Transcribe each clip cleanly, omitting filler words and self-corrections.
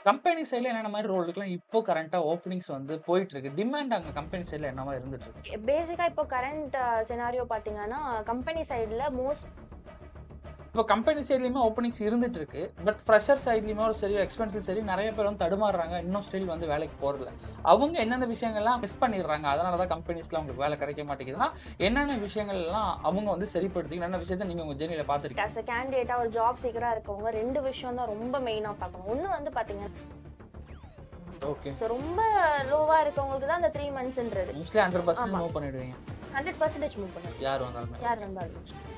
Company சைட்ல என்னென்ன மாரி ரோலுக்குலாம் இப்போ கரண்ட்டா ஓப்பனிங்ஸ் வந்து போயிட்டு இருக்கு. டிமாண்ட் அங்க கம்பெனி சைட்ல என்னவா இருந்துட்டு இருக்கு? பேசிக்கா இப்போ கரண்ட் சினாரியோ பார்த்தீங்கன்னா, கம்பெனி சைடுல இப்போ கம்பெனி சைட்லயுமே ஓப்பனிங்ஸ் இருந்துட்டு இருக்கு. பட் ஃப்ரெஷர் சைட்லயுமே சரி, எக்ஸ்பென்சிவ் சரி நெறைய பேர் வந்து தடுமாறுறாங்க. இன்னும் ஸ்டில் வந்து வேலைக்கு போறதில்ல. அவங்க எந்தெந்த விஷயங்கள்லாம் மிஸ் பண்ணிடுறாங்க. அதனால தான் கம்பெனிஸ்ல அவங்களுக்கு வேலை கிடைக்க மாட்டேங்குதுன்னா, என்னென்ன விஷயங்கள்லாம் அவங்க வந்து சரிப்படுத்தி, என்னென்ன விஷயத்த நீங்க உங்க ஜர்னில பார்த்துருக்கீங்க? ஆஸ் அ கேண்டிடேட்டா ஒரு ஜாப் சீக்கரா இருக்கவங்க 2 விஷயம் தான் ரொம்ப மெயினா பார்க்கணும். ஒண்ணு வந்து பார்த்தீங்கன்னா, ஓகே. ரொம்ப லோவா இருக்கவங்களுக்கு தான் அந்த 3 மந்த்ஸ்ன்றது. மோஸ்ட்லி 100% ஆமா. மூவ் பண்ணிடுவீங்க. 100% மூவ் பண்ணுங்க. யார் வந்தாலுமே. யார் ஓகே. வந்தாலும்.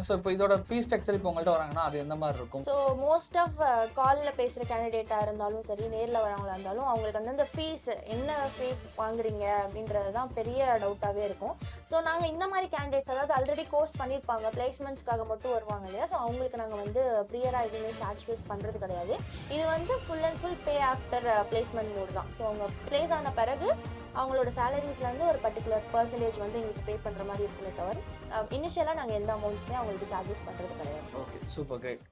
ஸோ இப்போ இதோட ஃபீ ஸ்ட்ரக்சர் இப்போ உங்கள்ட்ட வராங்கன்னா, அது எந்த மாரி இருக்கும்? ஸோ மோஸ்ட் ஆஃப் கால்ல பேசுற கேண்டிடேட்டா இருந்தாலும் சரி, நேர்ல வரவங்களா இருந்தாலும், அவங்களுக்கு வந்து அந்த ஃபீஸ் என்ன ஃபீ வாங்குறீங்க அப்படின்றது தான் பெரிய டவுட்டாவே இருக்கும். ஸோ நாங்க இந்த மாரி கேண்டிடேட்ஸ் அதாவது ஆல்ரெடி கோர்ஸ் பண்ணியிருப்பாங்க, பிளேஸ்மெண்ட்ஸ்க்காக மட்டும் வருவாங்க இல்லையா? ஸோ அவங்களுக்கு நாங்க வந்து ப்ரியரா எதுவுமே சார்ஜ் பேஸ் பண்றது கிடையாது. இது வந்து full and full pay after placement mode தான். ஸோ அவங்க பிளேஸ் ஆன பிறகு அவங்களோட சேலரீஸ்லேருந்து ஒரு பர்டிகுலர் பெர்சன்டேஜ் வந்து எங்களுக்கு பே பண்ணுற மாதிரி இருக்குமே தவிர, இனிஷியலாக நாங்கள் எந்த அமௌண்ட்ஸுமே அவங்களுக்கு சார்ஜஸ் பண்ணுறது கிடையாது. Okay. Super great.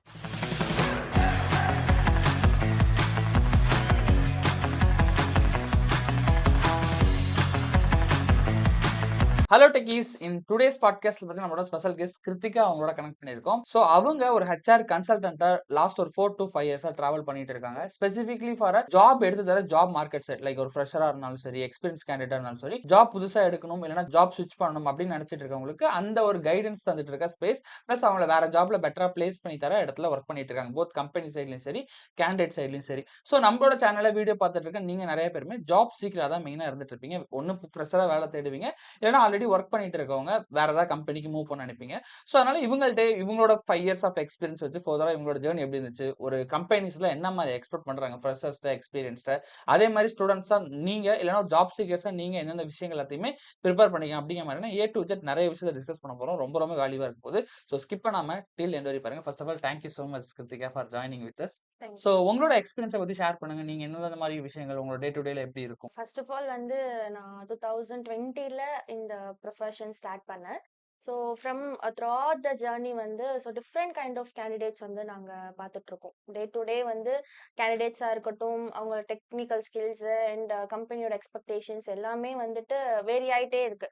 Hello techies. In today's பாட்காஸ்ட்ல பத்தி நம்மளோட ஸ்பெஷல் கெஸ்ட் கிருத்திகா அவங்களோட கனெக்ட் பண்ணியிருக்கோம். ஸோ அவங்க ஒரு ஹெச்ஆர் கன்சல்டன்ட்டா லாஸ்ட் ஒரு 4 to 5 இயர்ஸா டிராவல் பண்ணிட்டு இருக்காங்க. ஸ்பெசிஃபிக்லி ஃபார் ஜாப் எடுத்து தர ஜாப் மார்க்கெட் சைட் லைக் ஒரு ஃப்ரெஷரா இருந்தாலும் சரி, எக்ஸ்பீரியன்ஸ் கேண்டிடேட்டா இருந்தாலும் சரி, ஜாப் புதுசா எடுக்கணும் இல்லைன்னா ஜாப் ஸ்விட்ச் பண்ணணும் அப்படின்னு நினைச்சிட்டு இருக்கவங்களுக்கு அந்த ஒரு கைடன்ஸ் தந்துட்டு இருக்க ஸ்பேஸ். பிளஸ் அவங்கள வேற ஜாப்ல பெட்டரா பிளேஸ் பண்ணி தர இடத்துல ஒர்க் பண்ணிட்டு இருக்காங்க. போத் கம்பெனி சைட்லயும் சரி, கேண்டிடேட் சைட்லயும் சரி. ஸோ நம்மளோட சேனல்ல வீடியோ பார்த்துட்டு இருக்க நீங்க நிறைய பேருமே ஜாப் சீக்கிரம் தான் மெயினா இருந்துட்டு இருப்பீங்க. ஒன்னு ஃப்ரெஷரா வேலை தேடுவீங்க, இல்லைன்னா ஆல்ரெடி ஒர்க் பண்ணிட்டு இருக்கவங்க வேற ஏதாவது கம்பெனிக்கு மூவ் பண்ண நினைப்பீங்க. ஸோ அதனால இவங்கள்ட்ட இவங்களோட 5 இயர்ஸ் ஆஃப் எக்ஸ்பீரியன்ஸ் வச்சு ஃபர்தரா இவங்களோட ஜேர்னி எப்படி இருந்துச்சு, ஒரு கம்பெனிஸ்ல என்ன மாதிரி எக்ஸ்பெக்ட் பண்றாங்க ஃப்ரெஷர்ஸ்ட, எக்ஸ்பீரியன்ஸ்ட, அதே மாதிரி ஸ்டூடெண்ட்ஸா நீங்க இல்லைன்னா ஜாப் சீக்கர்ஸா நீங்க எந்தெந்த விஷயங்கள் எல்லாத்தையுமே ப்ரிப்பேர் பண்ணிக்க அப்படிங்கிற மாதிரி ஏ டு ஜெட் நிறைய விஷயத்தை டிஸ்கஸ் பண்ண போறோம். ரொம்ப ரொம்ப வேல்யூவா இருக்க போகுது. ஸோ ஸ்கிப் பண்ணாம டில் எண்ட் வரை பாருங்க. First of all thank you so much Kiruthika for joining with us. So thank you. உங்களோட எக்ஸ்பீரியன்ஸை பத்தி ஷேர் பண்ணுங்க. நீங்க எந்தெந்த மாதிரி விஷயங்கள் உங்களோட டே டு டேல எப்படி இருக்கும்? ஃபர்ஸ்ட் ஆஃப் ஆல் வந்து நான் 2020ல இந்த ப்ரொஃபஷன் ஸ்டார்ட் பண்ணேன். So from through out the journey வந்து டிஃப்ரெண்ட் கைண்ட் ஆஃப் கேண்டிடேட்ஸ் வந்து நாங்கள் பார்த்துட்ருக்கோம். டே டு டே வந்து கேண்டிடேட்ஸாக இருக்கட்டும், அவங்க டெக்னிக்கல் ஸ்கில்ஸு அண்ட் கம்பெனியோட எக்ஸ்பெக்டேஷன்ஸ் எல்லாமே வந்துட்டு வேரி ஆகிட்டே இருக்கு.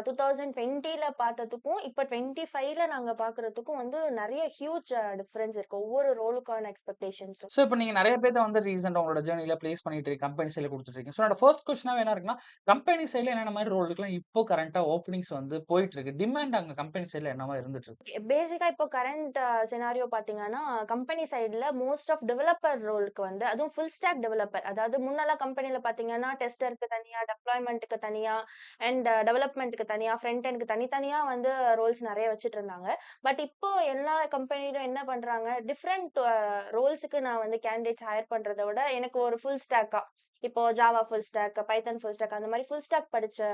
2020ல பார்த்ததுக்கும் இப்போ 25ல நாங்கள் பார்க்குறதுக்கும் வந்து நிறைய ஹியூஜ் டிஃப்ரென்ஸ் இருக்கு ஒவ்வொரு ரோலுக்கான எக்ஸ்பெக்டேஷன்ஸும். ஸோ, இப்ப நீங்க நெறைய பேத்த வந்து ரீசென்ட்டா உங்களோட ஜர்னில பிளேஸ் பண்ணிட்டு கம்பெனி சைட்ல குடுத்துட்டு இருக்கீங்க. ஸோ, என்னோட ஃபர்ஸ்ட் கொஸ்டினாவே என்ன இருக்குன்னா, கம்பெனி சைட்ல என்னென்ன மாரி ரோலுக்குலாம் இப்போ கரண்ட்டா ஓப்பனிங்ஸ் வந்து போயிட்டு இருக்கு. டிமாண்ட் அங்க கம்பெனி சைட்ல என்னவா இருந்துட்டு இருக்கு? பேசிக்கா இப்போ கரண்ட் சினாரியோ பார்த்தீங்கன்னா, கம்பெனி சைடுல மோஸ்ட் ஆஃப் டெவலப்பர் ரோலுக்கு வந்து அதுவும் ஃபுல் ஸ்டாக் டெவலப்பர். அதாவது முன்னலாம் கம்பெனில பார்த்தீங்கன்னா, டெஸ்டருக்கு தனியா, டெப்ளாய்மென்ட்க்கு தனியா, அண்ட் டெவலப்மென்ட்க்கு தனியா, ஃப்ரண்ட் எண்டுக்கு தனித்தனியா வந்து ரோல்ஸ் நெறைய வச்சுட்டு இருந்தாங்க. பட் இப்போ எல்லா கம்பெனிலும் என்ன பண்றாங்க, டிஃபரெண்ட் ரோல்ஸுக்கு நான் வந்து கேண்டிடேட்ஸ் ஹையர் பண்றத விட, எனக்கு ஒரு ஃபுல் ஸ்டாக்கா இப்போ ஜாவா ஃபுல் ஸ்டாக், பைத்தன் ஃபுல் ஸ்டாக் அந்த மாரி ஃபுல் ஸ்டாக் படிச்ச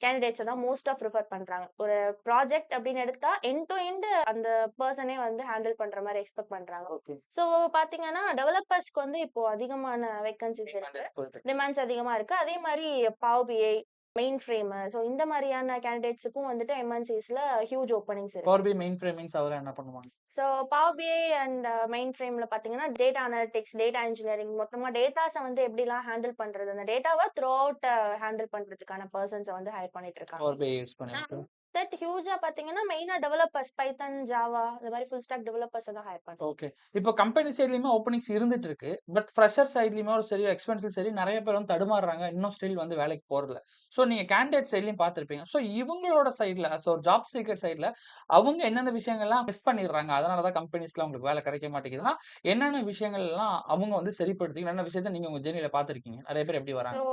கேண்டிடேட்ஸ தான் மோஸ்ட்டா ப்ரிஃபர் பண்றாங்க. ஒரு ப்ராஜெக்ட் அப்படின்னு எடுத்தா எண்ட் டு எண்ட் அந்த பெர்சனே வந்து ஹேண்டில் பண்ற மாரி எக்ஸ்பெக்ட் பண்றாங்க. ஓகே. ஸோ பார்த்தீங்கன்னா, டெவலப்பர்ஸ்க்கு வந்து இப்போ அதிகமான வேக்கன்ஸீஸ் டிமாண்ட் இருக்கு. போயிட்டு இருக்கு. டிமாண்ட்ஸ் அதிகமா இருக்கு. அதே மாரி power BI, mainframe so இந்த மாரியான கேண்டிடேட்ஸுக்கும் வந்துட்டு எம்என்சிஸ்ல ஹியூஜ் ஓப்பனிங்ஸ் இருக்கு. Power B mainframe means அதெல்லாம் என்ன பண்ணுவாங்க? ஸோ பவர் பிஐ அண்ட் மெயின் ஃப்ரேம்ல பார்த்தீங்கன்னா, டேட்டா அனலிட்டிக்ஸ், டேட்டா இன்ஜினியரிங் மொத்தமா டேட்டாஸ வந்து எப்படிலாம் ஹேண்டில் பண்றது, அந்த டேட்டாவ த்ரூ அவுட் ஹேண்டில் பண்றதுக்கான பெர்சன்ஸ வந்து ஹையர் பண்ணிட்டு இருக்காங்க. பவர் பி யூஸ் பண்ணி. ஓகே. தட் ஹியூஜா பார்த்தீங்கன்னா, மெயினா டெவலப்பர்ஸ் பைத்தன், ஜாவா இந்த மாரி ஃபுல் ஸ்டாக் டெவலப்பர்ஸ தான் ஹையர் பண்றாங்க. ஓகே. இப்போ கம்பெனி சைட்லயுமே ஓப்பனிங்ஸ் இருந்துட்டு இருக்கு. பட் ஃப்ரெஷர் சைட்லயுமே சரி, எக்ஸ்பென்சிவ் சரி நெறைய பேர் வந்து தடுமாறுறாங்க. இன்னும் ஸ்டில் வந்து வேலைக்கு போறதில்ல. ஸோ நீங்க கேண்டிடேட் சைட்லயும் பார்த்திருப்பீங்க. ஸோ இவங்களோட சைட்ல ஒரு ஜாப் சீக்கர் சைட்ல அவங்க எந்தெந்த விஷயங்கள்லாம் மிஸ் பண்ணிடுறாங்க. அதனால தான் கம்பெனிஸ்ல அவங்களுக்கு வேலை கிடைக்க மாட்டேங்குதுன்னா, என்னென்ன விஷயங்கள்லாம் அவங்க வந்து சரிப்படுத்தி, என்னென்ன விஷயத்த நீங்க உங்க ஜர்னில பார்த்திருக்கீங்க? நெறைய பேர் எப்படி ஸோ வராங்க?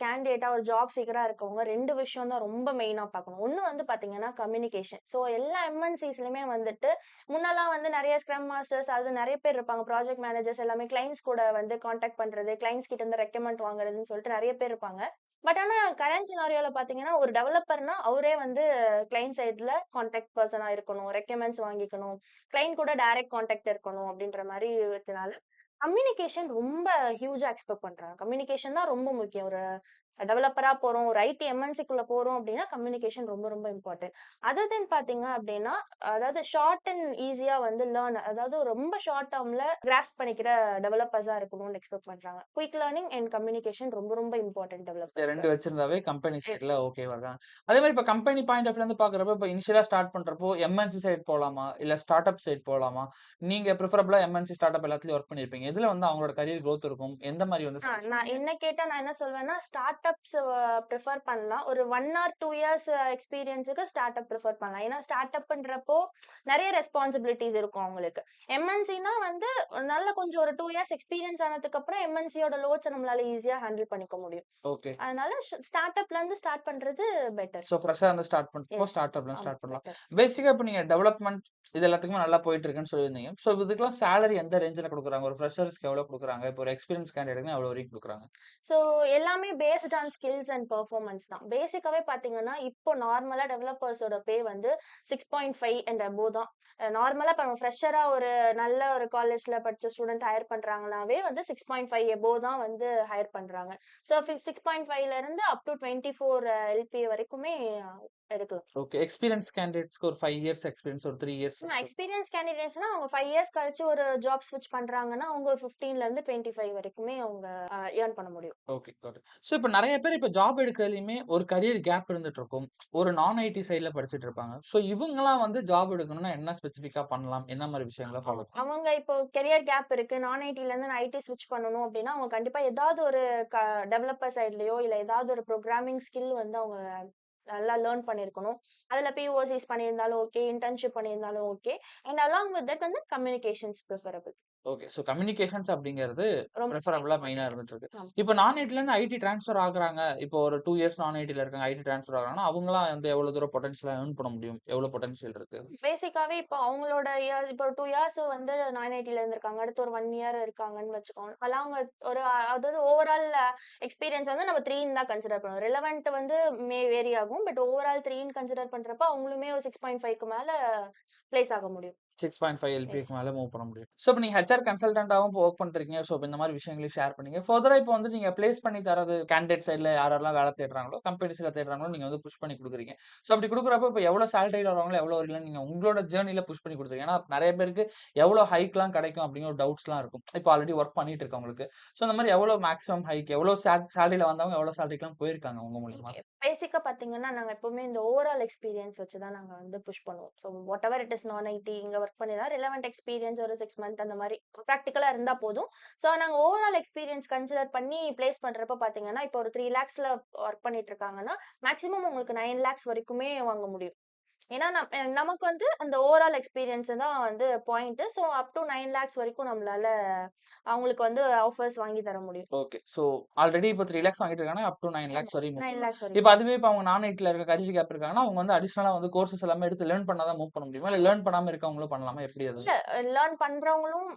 கேண்டிடேட்டா ஒரு ஜாப் சீக்கரா இருக்கவங்க 2 விஷயம் தான் ரொம்ப மெயினா பார்க்கணும். ஒண்ணு வந்து பார்த்தீங்கன்னா, கம்யூனிகேஷன். ஸோ எல்லா எம்என்சிஸ்லயுமே வந்துட்டு முன்னலாம் வந்து நெறைய ஸ்க்ரம் மாஸ்டர்ஸ் அது நெறைய பேர் இருப்பாங்க. ப்ராஜெக்ட் மேனேஜர்ஸ் எல்லாமே கிளையண்ட்ஸ் கூட வந்து கான்டாக்ட் பண்றது, கிளையண்ட்ஸ் கிட்ட இருந்து ரெக்கமெண்ட் வாங்குறதுன்னு சொல்லிட்டு நெறைய பேர் இருப்பாங்க. பட் ஆனா கரண்ட் சினாரியோல பார்த்தீங்கன்னா, ஒரு டெவலப்பர்னா அவரே வந்து கிளையண்ட் சைட்ல கான்டாக்ட் பெர்சனா இருக்கணும். ரெக்கமெண்ட்ஸ் வாங்கிக்கணும். கிளையண்ட் கூட டைரக்ட் கான்டாக்ட் இருக்கணும் அப்படின்ற மாரி இருக்கனால கம்யூனிகேஷன் ரொம்ப ஹியூஜா எக்ஸ்பெக்ட் பண்றாங்க. கம்யூனிகேஷன் தான் ரொம்ப முக்கியம். ஒரு டெவலப்பரா போறோம், ஒரு ஐடி எம்என்சிக்குள்ள போறோம் அப்படின்னா கம்யூனிகேஷன் ரொம்ப ரொம்ப இம்பார்ட்டன்ட். அதர் தென் பார்த்தீங்க அப்படின்னா, அதாவது ஷார்ட் அண்ட் ஈஸியா வந்து லேர்ன் அதாவது ரொம்ப ஷார்ட் டெர்ம்ல கிராஸ்ப் பண்ணிக்கிற டெவலப்பர்ஸா இருக்கணும்னு எக்ஸ்பெக்ட் பண்றாங்க. குயிக் லேர்னிங் அண்ட் கம்யூனிகேஷன் ரொம்ப ரொம்ப இம்பார்ட்டன்ட் இந்த டெவலப்பர்ஸ்க்கு. 2 வச்சிருந்தாவே கம்பெனி எஸ். சைட்ல ஓகேவா இருக்காங்க. அதே மாரி இப்ப கம்பெனி பாயிண்ட் ஆஃப் வியூல இருந்து பார்க்குறப்ப, இப்ப இனிஷியலா ஸ்டார்ட் பண்றப்போ எம்.என்.சி சைட் போலாமா? இல்ல ஸ்டார்ட் அப் சைட் போலாமா? நீங்க பிரிஃபரபிளா எம்.என்.சி, ஸ்டார்ட் அப் எல்லாத்துலயும் வொர்க் பண்ணியிருப்பீங்க. எதுல வந்து அவங்களோட கரியர் குரோத் இருக்கும்? எந்த மாரி வந்து சஜெஸ்ட் நான் பண்ணுவீங்க? என்ன கேட்டா நான் என்ன சொல்வேன்னா, ஸ்டார்ட் அப்ஸ் பிரிஃபர் பண்ணலாம். ஒரு 1 ஆர் 2 இயர்ஸ் எக்ஸ்பீரியன்ஸ்க்கு ஸ்டார்ட் அப் பிரிஃபர் பண்ணலாம். ஏன்னா ஸ்டார்ட் அப்ன்றப்போ நெறைய ரெஸ்பான்சிபிலிட்டீஸ் இருக்கும் அவங்களுக்கு. எம்என்சினா வந்து நல்ல கொஞ்சம் ஒரு 2 இயர்ஸ் எக்ஸ்பீரியன்ஸ் ஆனதுக்கு அப்புறம் எம்என்சியோட லோட்ஸ நம்மளால ஈஸியா ஹேண்டில் பண்ணிக்க முடியும். ஓகே. அதனால ஸ்டார்ட் அப்ல இருந்து ஸ்டார்ட் பண்றது பெட்டர். ஸோ ஃப்ரெஷ்ஷா இருந்து ஸ்டார்ட் பண்றப்போ எஸ். ஸ்டார்ட் அப்ல ஆமா ஸ்டார்ட் பண்ணலாம். பெட்டர். பேசிக்கா இப்ப நீங்க டெவலப்மெண்ட் இது எல்லாத்துக்குமே நல்லா போயிட்டு இருக்குன்னு சொல்லியிருந்தீங்க. ஸோ இதுக்கெல்லாம் சேலரி எந்த ரேஞ்சுல குடுக்குறாங்க? ஒரு ஃப்ரெஷர்ஸ்க்கு எவ்வளோ குடுக்குறாங்க? இப்போ ஒரு எக்ஸ்பீரியன்ஸ் கேண்டிடேட்னா எவ்வளோ வரைக்கும் குடுக்குறாங்க? ஸோ எல்லாமே based on skills and performance தான். பேசிக்காவே பார்த்தீங்கன்னா, இப்போ நார்மலா டெவலப்பர்ஸோட பே வந்து 6.5 அண்ட் அபோவ் தான். நார்மலா இப்ப நம்ம ஃப்ரெஷரா ஒரு நல்ல ஒரு காலேஜ்ல படிச்ச ஸ்டூடண்ட் ஹையர் பண்றாங்கனாவே வந்து 6.5 அபோவ் தான் வந்து ஹையர் பண்றாங்க. ஸோ 6.5ல இருந்து அப் டூ 24 எல்பிஏ வரைக்குமே எடுக்கலாம். ஓகே. எக்ஸ்பீரியன்ஸ் கேண்டிடேட்ஸ்க்கு ஒரு 5 இயர்ஸ் எக்ஸ்பீரியன்ஸ், ஒரு 3 இயர்ஸ். எக்ஸ்பீரியன்ஸ் கேண்டிடேட்ஸ்னா அவங்க 5 இயர்ஸ் கழிச்சு ஒரு ஜாப் ஸ்விட்ச் பண்றாங்கன்னா, அவங்க ஒரு 15ல இருந்து 25 வரைக்குமே அவங்க ஏர்ன் பண்ண முடியும். ஓகே. Got it. ஸோ இப்ப நெறைய பேர் இப்ப ஜாப் எடுக்கிறதுலயுமே ஒரு கரியர் கேப் இருந்துட்டு இருக்கும். ஒரு நான் ஐடி சைட்ல படிச்சுட்டு இருப்பாங்க. ஸோ இவங்கலாம் வந்து ஜாப் எடுக்கணும்னா என்ன ஸ்பெசிஃபிக்கா பண்ணலாம்? என்ன மாரி விஷயங்கள ஃபாலோ பண்ணலாம்? அவங்க இப்போ கெரியர் கேப் இருக்கு. நான் ஐடிலேருந்து நான் ஐடி ஸ்விட்ச் பண்ணணும் அப்டின்னா, அவங்க கண்டிப்பா ஏதாவது ஒரு க டெவலப்பர் சைட்லயோ, இல்ல ஏதாவது ஒரு ப்ரோகிராமிங் ஸ்கில் வந்து அவங்க நல்லா லேர்ன் பண்ணியிருக்கணும். அதுல பிஓசிஸ் பண்ணியிருந்தாலும் ஓகே, இன்டர்ன்ஷிப் பண்ணியிருந்தாலும் okay. And along with that வந்து கம்யூனிகேஷன்ஸ் பிரிஃபரபிள். ஓகே. ஸோ கம்யூனிகேஷன்ஸ் அப்படிங்கிறது ரொம்ப பிரிஃபரபிளா மெயினா இம்பார்ட்டன்ட். இருந்துட்டு இருக்கு. ஆமா. இப்ப நான் ஐடிலருந்து ஐடி ட்ரான்ஸ்ஃபர் ஆகுறாங்க. இப்போ ஒரு 2 இயர்ஸ் நான் ஐடில இருக்காங்க. ஐடி ட்ரான்ஸ்ஃபர் ஆகுறாங்கன்னா, அவங்கலாம் வந்து எவ்வளோ தூரம் பொட்டன்ஷியலா ஏர்ன் பண்ண முடியும்? எவ்வளோ பொட்டன்ஷியல் இருக்கு? பேசிக்காவே இப்போ அவங்களோட இப்போ 2 இயர்ஸ் வந்து நான் ஐடில இருந்திருக்காங்க. அடுத்து ஒரு 1 இயர் இருக்காங்கன்னு வச்சுக்கோங்க. அலாங் வித் ஒரு அதாவது ஓவரால் எக்ஸ்பீரியன்ஸ் வந்து நம்ம 3ன்னு தான் கன்சிடர் பண்ணுவோம். ரிலவன்ட் வந்து வேரி ஆகும். பட் ஓவரால் 3ன்னு கன்சிடர் பண்றப்ப அவங்களுமே ஒரு 6.5க்கு மேல பிளேஸ் ஆக முடியும். 6.5 எஸ். எல்பிக்கு மேல மூவ் பண்ண முடியும். ஸோ இப்ப நீங்க ஹெச்ஆர் கன்சல்டன்ட்டாவும் இப்போ வொர்க் பண்றீங்க. ஸோ இப்ப இந்த மாரி விஷயங்களையும் ஷேர் பண்ணீங்க. ஃபர்தரா இப்போ வந்து நீங்க பிளேஸ் பண்ணி தர்றது கேண்டிடேட் சைட்ல யாரெல்லாம் வேலை தேடுறாங்களோ, கம்பெனிஸ்ல தேடுறாங்களோ, நீங்க வந்து புஷ் பண்ணி குடுக்குறீங்க. ஸோ அப்படி குடுக்குறப்போ இப்ப எவ்வளோ சேலரில வரவங்களோ, எவ்வளோ வரலன்னு நீங்க உங்களோட ஜர்னில புஷ் பண்ணி குடுத்துருக்கீங்க. ஏன்னா நெறைய பேருக்கு எவ்வளோ ஹைக்லாம் கிடைக்கும் அப்படிங்கிற ஒரு டவுட்ஸ்லாம் இருக்கும். இப்போ ஆல்ரெடி வொர்க் பண்ணிட்டு இருக்கவங்களுக்கு. ஸோ அந்த மாரி எவ்வளோ மேக்ஸிமம் ஹைக், எவ்வளோ சேலரில வந்தவங்க எவ்வளோ சேலரிக்குலாம் போயிருக்காங்க உங்க மூலியமா? ஓகே. பேசிக்கா பார்த்தீங்கன்னா, நாங்க எப்பவுமே இந்த ஓவரால் எக்ஸ்பீரியன்ஸ் வச்சு தான் நாங்க வந்து புஷ் பண்ணுவோம். ஸோ வாட்டெவர் இட் இஸ் நான் ஐடி இங்க ஒர்க் பண்ணினா ரிலவன்ட் எக்ஸ்பீரியன்ஸ் ஒரு 6 மந்த் அந்த மாரி பிராக்டிகலா இருந்தா போதும். ஸோ நாங்க ஓவரால் எக்ஸ்பீரியன்ஸ் கன்சிடர் பண்ணி பிளேஸ் பண்றப்ப பார்த்தீங்கன்னா, இப்போ ஒரு 3 லேக்ஸ்ல ஒர்க் பண்ணிட்டு இருக்காங்கன்னா, மேக்ஸிமம் உங்களுக்கு 9 லேக்ஸ் வரைக்குமே வாங்க முடியும். ஏன்னா நமக்கு வந்து அந்த ஓவரால் எக்ஸ்பீரியன்ஸ் தான் வந்து point. So up to 9 lakhs வரைக்கும் நம்மளால அவங்களுக்கு வந்து ஆஃபர்ஸ் வாங்கி தர முடியும். ஓகே. ஸோ ஆல்ரெடி இப்போ 3 லேக்ஸ் வாங்கிட்டு இருக்காங்கன்னா, அப் டூ 9 ஆமா. லேக்ஸ் வரையும் மூவ் 9 பண்ணலாம். லேக்ஸ் இப்ப வரைக்கும். அதுவே இப்ப அவங்க நான் ஐடில இருக்க கரியர் கேப் இருக்காங்கன்னா, அவங்க வந்து அடிஷனலா வந்து கோர்ஸஸ் எல்லாமே எடுத்து லேர்ன் பண்ணா தான் மூவ் பண்ண முடியுமா? இல்ல லேர்ன் பண்ணாம இருக்கவங்களும் பண்ணலாமா? எப்படி அது? இல்ல லேர்ன் பண்றவங்களும்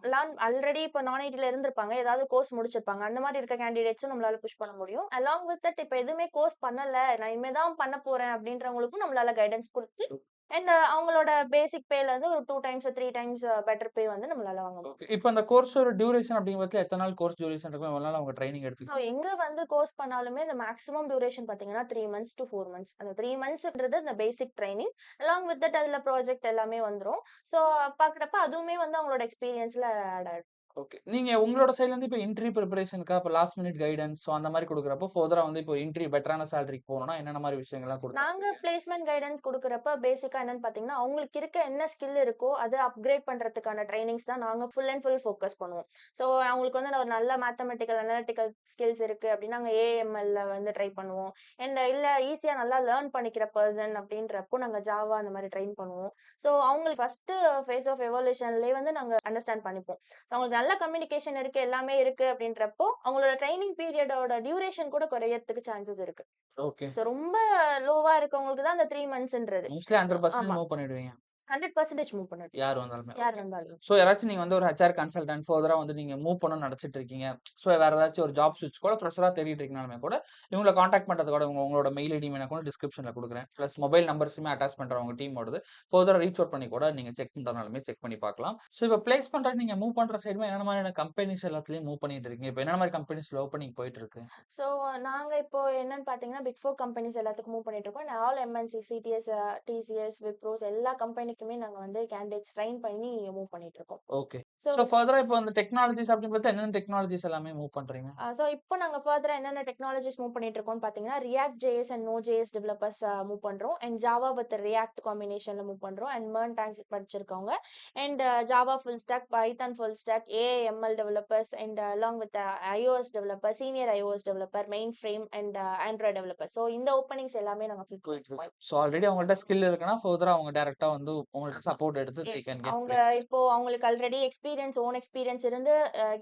ஆல்ரெடி இப்ப நான் ஐடில இருந்திருப்பாங்க. ஏதாவது கோர்ஸ் முடிச்சிருப்பாங்க. அந்த மாரி இருக்க கேண்டிடேட்ஸும் நம்மளால புஷ் பண்ண முடியும். அலாங் வித் தட் இப்ப எதுவுமே கோர்ஸ் பண்ணல. நான் இனிமே தான் பண்ண போறேன் அப்படின்றவங்களுக்கும் நம்மளால கைடன்ஸ் குடுத்து அண்ட் அவங்களோட பேசிக் பேல இருந்து ஒரு 2 டைம்ஸ், 3 டைம்ஸ் பெட்டர் பே வந்து நம்மளால வாங்க முடியும். ஓகே. இப்ப அந்த கோர்ஸோட டியூரேஷன் அப்படிங்கிற பட்சத்துல எத்தன நாள் கோர்ஸ் டியூரேஷன் இருக்கும்? எவ்வளவு நாள் அவங்க ட்ரெய்னிங் ஸோ எடுத்துக்கணும்? எங்க வந்து கோர்ஸ் பண்ணாலுமே இந்த மேக்ஸிமம் டியூரேஷன் பார்த்தீங்கன்னா 3 மந்த்ஸ் டூ 4 மந்த்ஸ். அந்த 3 மந்த்ஸ்ன்றது இந்த பேசிக் ட்ரெய்னிங். அலாங் வித் தட் அதுல ப்ராஜெக்ட் எல்லாமே வந்துரும். ஸோ பார்க்குறப்ப அதுவுமே வந்து அவங்களோட எக்ஸ்பீரியன்ஸ்ல ஆட் ஆயிடும். ஓகே. நீங்க உங்களோட சைட்ல இருந்து இப்ப இன்டர்வியூ பிரிப்பரேஷன்க்கா இப்ப லாஸ்ட் மினிட் கைடன்ஸ் ஸோ அந்த மாரி குடுக்குறப்போ, ஃபர்தரா வந்து இப்போ இன்டர்வியூ பெட்டரான சேலரிக்கு போணும்னா என்னென்ன மாரி விஷயங்கள்லாம் நாங்க குடுத்துருக்கீங்க? பிளேஸ்மென்ட் கைடன்ஸ் குடுக்குறப்ப பேசிக்கா என்னன்னு பார்த்தீங்கன்னா, அவங்களுக்கு இருக்க என்ன ஸ்கில் இருக்கோ, அத அப்கிரேட் பண்றதுக்கான ட்ரெய்னிங்ஸ் தான் நாங்க ஃபுல் அண்ட் ஃபுல் ஃபோக்கஸ் பண்ணுவோம். ஸோ அவங்களுக்கு வந்து ஒரு நல்ல மேத்தமெட்டிக்கல், அனலிட்டிக்கல் ஸ்கில்ஸ் இருக்கு அப்டின்னா, நாங்க ஏஎம்எல்ல வந்து ட்ரை பண்ணுவோம். அண்ட் இல்ல ஈஸியா நல்லா லேர்ன் பண்ணிக்கிற பெர்சன் அப்டின்றப்போ நாங்க ஜாவா அந்த மாரி ட்ரெயின் பண்ணுவோம். ஸோ அவங்களுக்கு ஃபர்ஸ்ட் ஃபேஸ் ஆஃப் எவல்யூஷன்லயே வந்து நாங்க அண்டர்ஸ்டாண்ட் பண்ணிப்போம். ஸோ அவங்களுக்கு நல்ல கம்யூனிகேஷன் இருக்கு, எல்லாமே இருக்கு அப்டின்றப்போ, அவங்களோட ட்ரெய்னிங் பீரியடோட டியூரேஷன் கூட குறையறதுக்கு சான்சஸ் இருக்கு. ஓகே. ஸோ ரொம்ப லோவா இருக்கவங்களுக்கு தான் அந்த 3 மந்த்ஸ்ன்றது. மோஸ்ட்லி 100% ஆமா. மூவ் பண்ணிடுவீங்க. 100% மூவ் பண்ணட்டும். யார் வந்தாலுமே. யார் ஓகே. வந்தாலும். ஸோ யாராச்சும் நீங்க வந்து ஒரு ஹெச்ஆர் கன்சல்டன்ட் ஃபர்தரா வந்து நீங்க மூவ் பண்ணணும்னு நெனச்சிட்டு இருக்கீங்க. ஸோ வேற ஏதாச்சும் ஒரு ஜாப் ஸ்விட்ச் கூட ஃப்ரெஷரா தேடிட்டு இருக்கீங்கனாலுமே கூட, இவங்கள கான்டாக்ட் பண்றதுக்கு கூட உங்களோட மெயில் ஐடி நான் கூட டிஸ்கிரிப்ஷன்ல குடுக்குறேன். பிளஸ் மொபைல் நம்பர்ஸுமே அட்டாச் பண்றேன் உங்க டீமோடது. ஃபர்தரா ரீச் அவுட் பண்ணி கூட நீங்க செக் பண்றதுனாலுமே செக் பண்ணி பார்க்கலாம். ஸோ இப்ப பிளேஸ் பண்றதுக்கு நீங்க மூவ் பண்ற சைடுமே என்னென்ன மாதிரியான கம்பெனிஸ் எல்லாத்துலயும் மூவ் பண்ணிட்டு இருக்கீங்க? இப்ப என்னென்ன மாரி கம்பெனிஸ்ல ஓப்பனிங் போயிட்டு இருக்கு? ஸோ நாங்க இப்போ என்னன்னு பார்த்தீங்கன்னா, பிக் 4 கம்பெனிஸ் எல்லாத்துக்கும் மூவ் பண்ணிட்டு இருக்கோம். ஆல் எம்என்சி, சிடிஎஸ், டிசிஎஸ், விப்ரோஸ் எல்லா கம்பெனிக்குமே நாங்க வந்து கேண்டிடேட்ஸ் ட்ரெயின் பண்ணி மூவ் பண்ணிட்டு இருக்கோம். ஓகே. ஸோ ஸோ ஃபர்தரா இப்போ அந்த டெக்னாலஜிஸ் அப்படின்னு பார்த்தா என்னென்ன டெக்னாலஜிஸ் எல்லாமே மூவ் பண்றீங்க? ஸோ இப்போ நாங்க ஃபர்தரா என்னென்ன டெக்னாலஜிஸ் மூவ் பண்ணிட்டு இருக்கோம்னு பார்த்தீங்கன்னா, React JS and Node JS developers move பண்றோம். அண்ட் ஜாவா வித் ரியாக்ட் காம்பினேஷன்ல மூவ் பண்றோம். அண்ட் மெர்ன் டாங்க்ஸ் படிச்சிருக்கவங்க. And Java full stack, Python full stack, AIML developers and along with iOS developer, senior iOS developer, mainframe and Android developer. So இந்த openings எல்லாமே நாங்க fill போயிட்டு பண்ணிருக்கோம். இருக்கு. So already அவங்கள்ட்ட skill இருக்குன்னா, ஃபர்தரா அவங்க டைரக்ட்டா வந்து உங்கள்ட்ட சப்போர்ட் எடுத்து தே எஸ். கேன் கெட் அவங்க பிளேஸ்ட். இப்போ அவங்களுக்கு ஆல்ரெடி ஓன் எக்ஸ்பீரியன்ஸ் இருந்து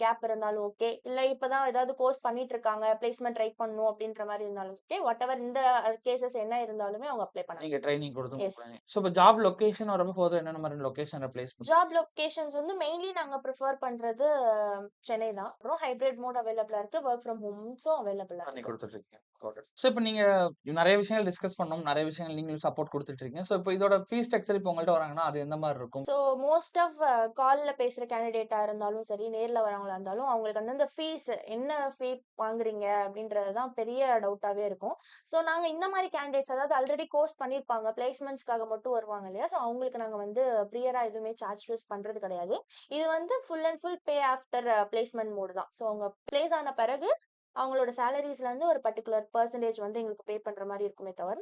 கேப் இருந்தாலும் ஓகே. இல்ல இப்பதான் ஏதாவது கோர்ஸ் பண்ணிட்டு இருக்காங்க. பிளேஸ்மென்ட் ட்ரை பண்ணணும் அப்படின்ற மாரி இருந்தாலும் ஓகே. வாட்டெவர் இந்த கேஸஸ் என்ன இருந்தாலுமே அவங்க அப்ளை பண்ணலாம். நீங்க ட்ரெய்னிங் குடுத்து மூவ் எஸ். பண்ணி. ஸோ இப்ப ஜாப் லொகேஷன் வரப்போ ஃபர்தர் என்னென்ன மாரி லொகேஷன்ல பிளேஸ் பண்றீங்க? ஜாப் லொகேஷன்ஸ் வந்து மெயின்லி நாங்க பிரிஃபர் பண்றது சென்னை தான். அப்புறம் ஹைபிரிட் மோட் அவைலபிளா இருக்கு. வொர்க் ஃப்ரம் ஹோம்ஸும் அவைலபிளா பண்ணி இருக்கு. குடுத்துட்டு இருக்கீங்க. Got it. ஸோ இப்ப நீங்க நெறைய விஷயங்கள் டிஸ்கஸ் பண்ணோம். நெறைய விஷயங்கள் நீங்களும் சப்போர்ட் குடுத்துட்டு இருக்கீங்க. ஸோ இப்ப இதோட ஃபீஸ் ஸ்ட்ரக்சர் இப்ப உங்கள்ட்ட வராங்கன்னா, அது எந்த மாரி இருக்கும்? ஸோ மோஸ்ட் ஆஃப் கால்ல பேசுற கேண்டிடேட்டா இருந்தாலும் சரி, நேர்ல வரவங்களா இருந்தாலும், அவங்களுக்கு வந்து அந்த ஃபீஸ் என்ன ஃபீ வாங்குறீங்க அப்படின்றது தான் பெரிய டவுட்டாவே இருக்கும். ஸோ நாங்க இந்த மாரி கேண்டிடேட்ஸ் அதாவது ஆல்ரெடி கோர்ஸ் பண்ணியிருப்பாங்க. பிளேஸ்மெண்ட்ஸ்க்காக மட்டும் வருவாங்க இல்லையா? ஸோ அவங்களுக்கு நாங்க வந்து ப்ரியரா எதுவுமே சார்ஜஸ் பண்றது கிடையாது. இது வந்து full and full pay after placement mode தான். ஸோ அவங்க பிளேஸ் ஆன பிறகு அவங்களோட சேலரீஸ்ல இருந்து ஒரு பர்ட்டிகுலர் பெர்சன்டேஜ் வந்து எங்களுக்கு பே பண்ற மாரி இருக்குமே தவிர,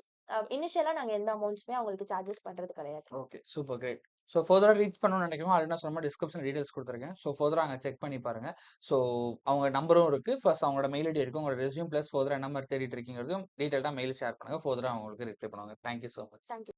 இனிஷியலா நாங்க எந்த அமௌண்ட்ஸுமே அவங்களுக்கு சார்ஜஸ் பண்றது கிடையாது. ஓகே. Super great. ஸோ ஃபர்தரா ரீச் பண்ணணும்னு நினைக்கிறவங்க ஆல்ரெடி நான் சொன்ன மாரி டிஸ்கிரிப்ஷன்ல டீடைல்ஸ் குடுத்துருக்கேன். ஸோ ஃபர்தரா அங்க செக் பண்ணி பாருங்க. ஸோ அவங்க நம்பரும் இருக்கு. பிளஸ் அவங்களோட மெயில் ஐடி இருக்கு. உங்களோட ரெஸ்யூம் பிளஸ் ஃபர்தரா என்ன மாரி தேடிட்டு இருக்கீங்கிறதையும் டீடைல்டா மெயில் ஷேர் பண்ணுங்க. ஃபர்தரா அவங்களுக்கு ரிப்ளை பண்ணுவாங்க. Thank you so much. Thank you.